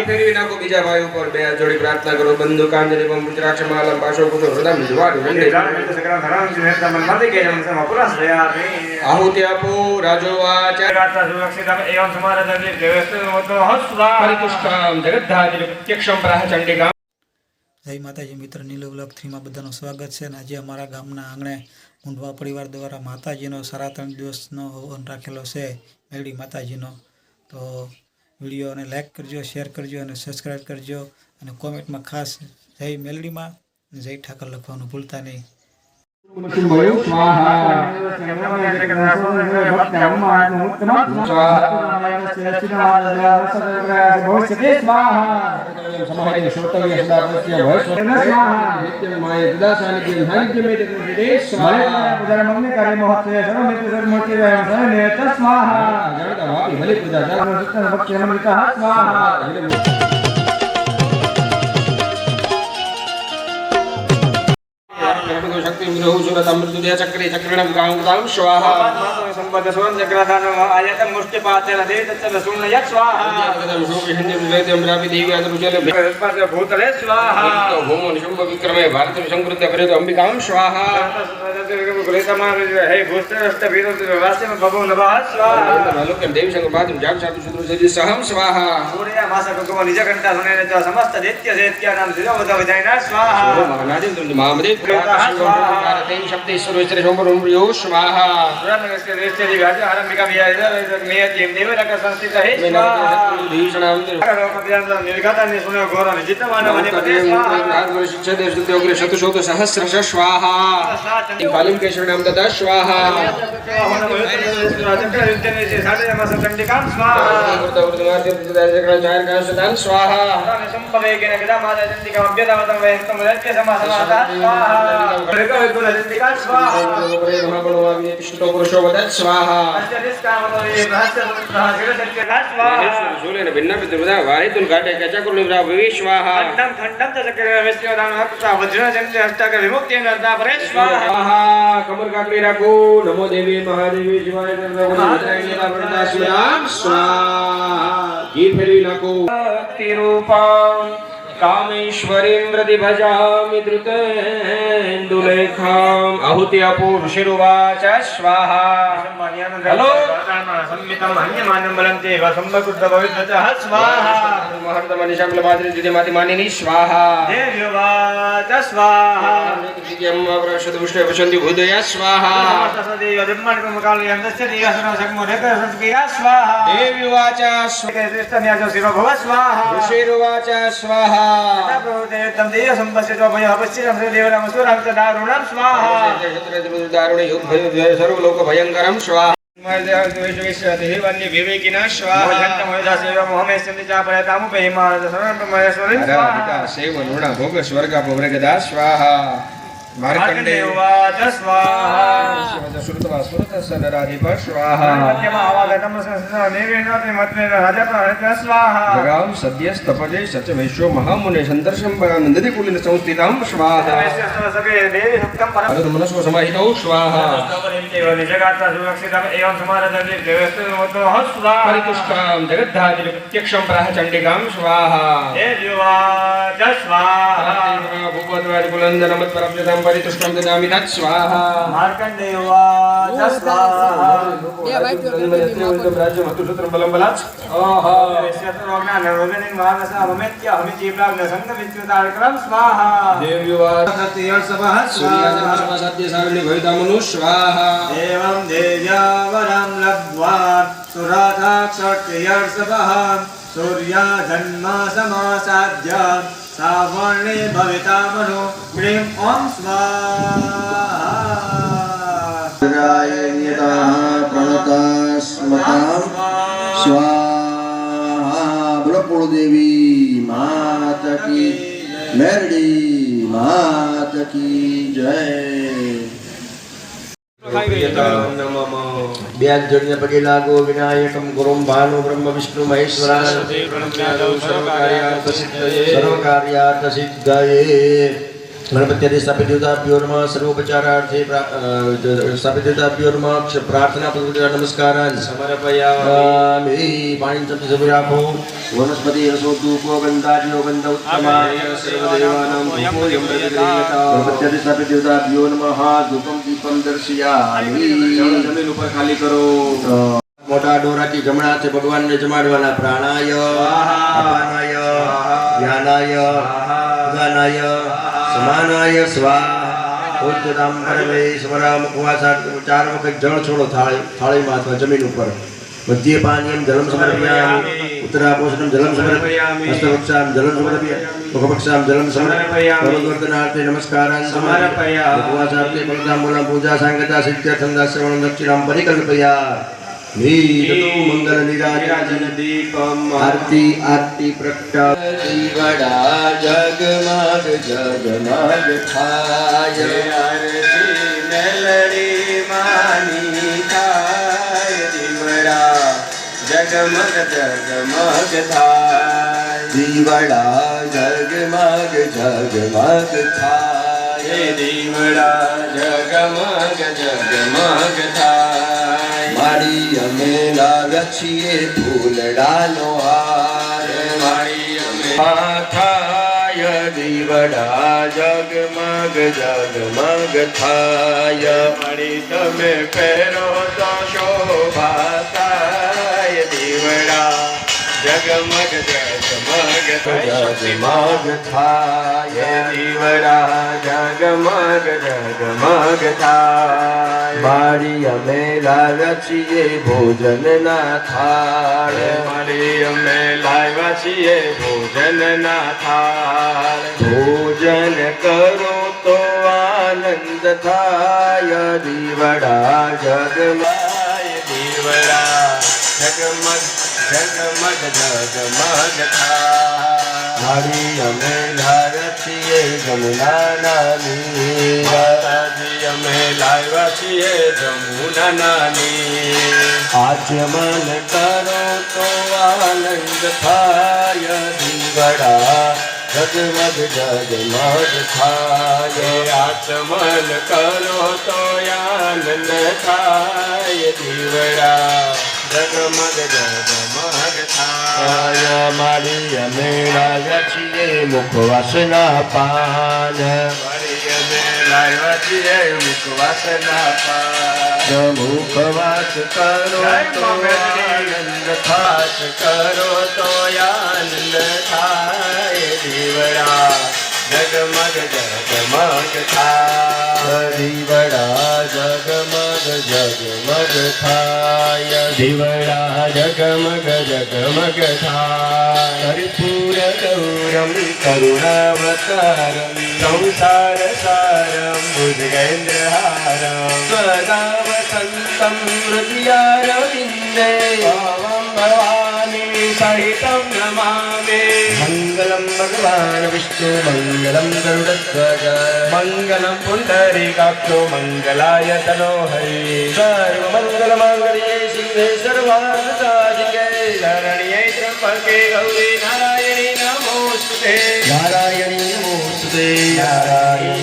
फेरवी नाको बीजा भाई ऊपर बे जोड़ी प्रार्थना करो बंधु कांजलि एवं रुद्राक्ष माला पाशो कुतो हृदय जुवाड़ रंडे सकरा धराम जिनेता मन मते के जन से पुरस दया आहुति आपो राजोवाच राता सुरक्षित एवं समारत देवस्व तो हस्वा परिपुष्टम जगद्धारि प्रत्यक्षम प्राह चंडिका। जय माताजी मित्र नीलो ब्लॉग 3 में बधाનું સ્વાગત છે અને આજે અમારા ગામના આંગણે મુંડવા પરિવાર દ્વારા માતાજીનો સારા 3 દિવસનો હવન રાખેલો છે મેલડી માતાજીનો। તો વિડિયોને લાઈક કરજો, શેર કરજો અને સબસ્ક્રાઇબ કરજો અને કોમેન્ટમાં ખાસ જય મેલડીમાં અને જય ઠાકર લખવાનું ભૂલતા નહીં। शक्ति सूरत अमृतुदय चक्रे चक्रणं गांगतां स्वाहा संपद स्वयं चक्रधान आयत मुष्टिपातेन देतच्च सुम्न यत् स्वाहा जगदं शोभिषण्यं वेदं प्रापि देवी अदरुजल स्पर्श भूतले स्वाहा भूमो निशुम्भ विक्रमे भारतं संकृत्य प्रेत अंबिकां स्वाहा कुलेतमार हे भूस्त्रष्ट वीरं राष्ट्रं भवो नभः स्वाहा लोकं देवी संग पादं जागसातु शत्रु सदि सहं स्वाहा सूर्य मास भगवान निज घंटा सुनेन च समस्त दैत्य दैत्यानां सिजवद विजयना स्वाहा महानादिं तुल्य महामदे तें शब्देश्वर श्री सोमरुं यो स्वाहा सुरनगस्य देशरि गाज आरंभिका वियाय मेयतिं देवरक संस्थित हे स्वाहा भीषणां लोकप्रियं निर्गतानि सुनो घोर जितमान मने पदे स्वाहा शिक्षा देव सुत्योग्र शतशोत सहस्रश स्वाहा कालिं केशवनां तदा स्वाहा स्वाहा संपवेगेन विदामादा चंडिका अभ्यदावतं वयस्तं मुदत्य समासमादा नमो देवी महादेवी शिवाय कामेश्वरीं प्रतिभजामि धृतेन्दुलेखाम् आहुति अपूर्षिरुवाच स्वाहा हेलो संमितं हन्यमानं बलन्ते वसम्भकुद्ध भविष्यतः स्वाहा महर्तमनिशक्लपात्रे द्वितीयमातिमानिनि स्वाहा देव्युवाच स्वाहा द्वितीयं प्रविशतु विष्णु पश्यन्ति भूदय स्वाहा तसदेव दिम्मणिकमुकालयन्तस्य देवसनो सक्मुरेकसंस्क्रिया स्वाहा देव्युवाच स्वाहा शिरो भव स्वाहा ऋषिरुवाच स्वाहा तम देव संपस्सितो भय अपश्चितं देवनामसुरं च दारुणं स्वाहा दारुण युग भय सर्वलोक भयंकरं स्वाहा देवन्य विवेकिना स्वाहा जंतमोदासेव मोहमेस्यन्ति चापयतामुपैमा सर्वमयस्वरं स्वाहा सेव नूण भोग स्वर्ग पवरगदा स्वाहा मार्कण्डेयवाच स्वाहा शिवदसुरतवा सुरतसनराधिप स्वाहा मध्यमावागतं संसनेवेनाति मत्मेन राजप्रहृत स्वाहा जगां सद्यस्तपजे सच वैश्यो महामुने संदर्शं नन्दति कुलिन संस्थितां स्वाहा सके देवी भक्तं परम मनसो समाहितौ स्वाहा स्तवरिन्तेव निजगात्रा सुरक्षितं एवं समारत देवस्व तो स्वाहा परिपुष्टं जगद्धारि प्रत्यक्षं प्राह चंडिकां स्वाहा देव्युवाच स्वाहा भूपद्वारि बुलन्दन मत्परप्यतां परितुष्टं ददामि तत् स्वाहा मार्कण्डेयवाच स्वाहा ये भाई तो राज्य मतुसूत्रं बलं बलात् ओहो यस्यत्रोग्नान रोगनिं महानसा ममेत्य हमिजीप्राग्न संगमित्युतारक्रम स्वाहा देव्युवाच सत्यर्षभः सूर्याजन्मसभा सत्य सारण्य भवितामनु स्वाहा एवं देव्यावरं लब्ध्वा सुराधाक्षर्त्यर्षभः सूर्या जन्मसमासाद्य सावर्णे भवितामनु ह्रीं ॐ स्वाहा प्रणतस्मतां स्वाहा बोलो देवी मात की मेलडी मात की जय। બે હાથ જોડીને પગે લાગો. વિનાયકમ ગુરુમ ભાનુ બ્રહ્મ વિષ્ણુ મહેશ્વરાય સર્વ કાર્યાર્થ સિદ્ધયે. ગણપત્યાદિ સ્થાપિત દેવતાભ્યો નમઃ. સર્વોપચારાર્થે સ્થાપિત દેવતાભ્યો નમઃ. પ્રાર્થના પૂર્વક નમસ્કારાન સમર્પયામિ. પાણી ચમચી સભી રાખો. વનસ્પતિ રસોધૂપો ગંધાજ્યો ગંધ ઉત્તમા ગણપત્યાદિ સ્થાપિત દેવતાભ્યો નમઃ. ધૂપમ દીપમ દર્શયામિ. જમીન ઉપર ખાલી કરો. મોટા ડોરાથી જમણા હાથે ભગવાનને જમાડવાના. પ્રાણાય અપાનાય ધ્યાનાય ઉદાનાય સમાનાય સ્વાહા. ઉત્તરામ પરમેશ્વરા. મુખવાસા 4 વખત જળ છોડો થાળીમાં અથવા જમીન ઉપર. મધ્ય પાનીયમ જલમ સમર્પયામિ. ઉત્તરાપોષણમ જલમ સમર્પયામિ. હસ્તવક્ષામ જલમ સમર્પયામિ. મુખપક્ષામ જલમ સમર્પયામિ. વરદવર્ધનાર્થે નમસ્કારાન સમર્પયામિ. મુખવાસાર્થે ફલતાંબૂલમ પૂજા સાંગતા સિદ્ધ્યર્થમ દાસ્યવણમ દક્ષિણામ પરિકલ્પયામિ. મંગલ નિરાજન દીપમ. આરતી આરતી પ્રગટા. દીવડા જગમગ જગમગ થાય. આરતી મેલડી માની થાય. દીવડા જગમગ જગમગ થાય. દીવડા જગમગ જગમગ થાય. દીવડા જગમગ જગમગ થાય. મારી અમે લાવ્યા છીએ ફૂલડાનો હાર. મારી અમે થાય. દીવડા જગમગ જગમગ થાય. મારી તમે પહેરો તો શોભા થાય. દીવડા જગમગ જગમગ જગમગ થાય. દીવડા જગમગ જગમગ થાય. મારી અમે લાવ્યા છીએ ભોજનના થાળ. મારી અમે લાવ્યા છીએ ભોજનના થાળ. ભોજન કરો તો આનંદ થાય. દીવડા જગમાય. દીવડા જગમગ જગમગ જગમગ થાય. મારી અમે લાવ્યા છીએ જમુનાના નીર. માતાજી અમે લાવ્યા છીએ જમુનાના નીર. આચમન કરો તો આનંદ થાય. દીવડા જગમગ જગમગ થાય. આચમન કરો તો આનંદ થાય. દીવડા જગમગ જગમગ થાય. મારી અમે લાવ્યા છીએ મુખવાસના પાન. મારી અમે લાવ્યા છીએ મુખવાસના પાન. મુખવાસ કરો તો આનંદ ખાસ કરો તો આનંદ થાય. દીવડા જગમગ જગમગ થાય. દીવડા જગમગ જગમગ થાય. દીવડા જગમગ જગમગ થાય. કર્પૂર ગૌરમ કરુણાવતારમ સંસાર સારમ ભુજગેન્દ્રહારમ સદા વસંતમ હૃદયારવિંદે ભાવમ ભવાની સહિતમ નમામિ. મંગલમ ભગવાન વિષ્ણુ મંગલમ ગરુડધ્વજ મંગલમ પુંડરીકાક્ષો મંગલાય તનોહરી. સર્વમંગલમાંગલ્યે શિવે સર્વાર્થસાધિકે શરણ્યે ત્ર્યંબકે ગૌરી નારાયણી નમોસ્તુતે. નારાયણી નમોસ્તુતે. નારાયણી